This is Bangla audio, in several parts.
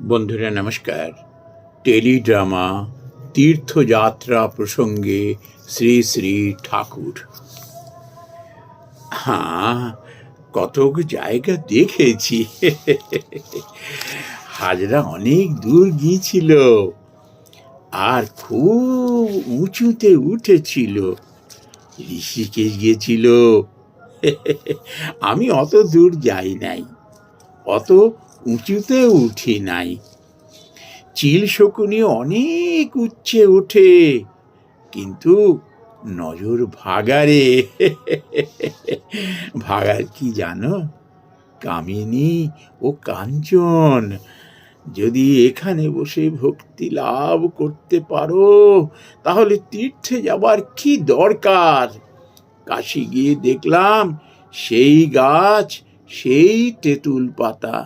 বন্ধুরা নমস্কার। টেলিড্রামা তীর্থযাত্রা প্রসঙ্গে শ্রী শ্রী ঠাকুর। কতক জায়গা দেখেছি। হাজরা অনেক দূর গিয়েছিল আর খুব উঁচুতে উঠেছিল। ঋষিকেশ গিয়েছিল। আমি অত দূর যাই নাই, অত উঁচুতে উঠি নাই। চিল শকুনি অনেক উচ্চে ওঠে, কিন্তু নজর ভাগারে। ভাগার কি জানো? কামিনী ও কাঞ্চন। যদি এখানে বসে ভক্তি লাভ করতে পারো তাহলে তীর্থে যাবার কি দরকার? কাশী গিয়ে দেখলাম সেই গাছ, সেই তেঁতুল পাতা।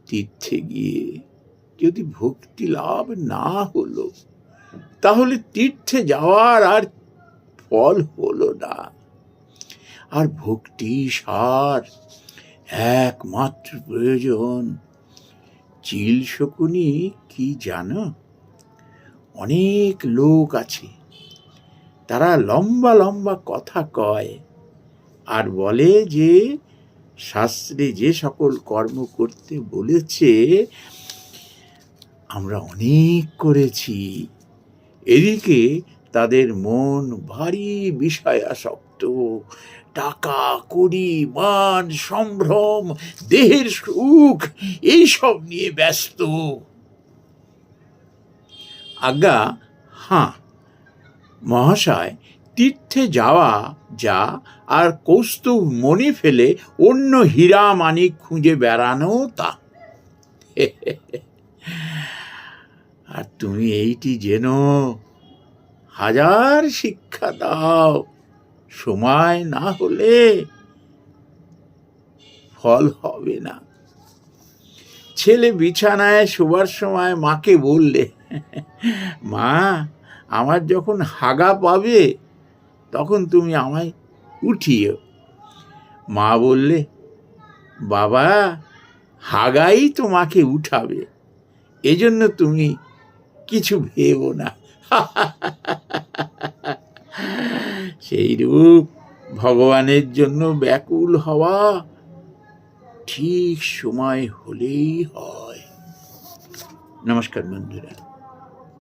তীর্থে গিয়ে যদি ভক্তি লাভ না হলো তাহলে তীর্থে যাওয়ার আর ফল হলো না। আর ভক্তি সার একমাত্র প্রয়োজন। চিল শকুনি কি জানো? অনেক লোক আছে, তারা লম্বা লম্বা কথা কয় আর বলে যে শাস্ত্রে যে সকল কর্ম করতে বলেছে আমরা অনেক করেছি। এদিকে তাদের মন ভারী বিষয়াসক্ত। টাকা কড়ি, মান সম্ভ্রম, দেহের সুখ, এইসব নিয়ে ব্যস্ত। আজ্ঞা মহাশয়, তীর্থে যাওয়া যা, আর কৌস্তুভ মণি ফেলে অন্য হীরা মানিক খুঁজে বেড়ানো তা। আর তুমি এইটি জেনো, হাজার শিক্ষা দাও, সময় না হলে ফল হবে না। ছেলে বিছানায় শোবার সময় মাকে বললে, মা, আমার যখন হাগা পাবে তখন তুমি আমায় উঠিও। মা বললে, বাবা, হাগাই তোমাকে উঠাবে, এজন্য তুমি কিছু ভেবো না। সেইরূপ ভগবানের জন্য ব্যাকুল হওয়া ঠিক সময় হলেই হয়। নমস্কার বন্ধুরা।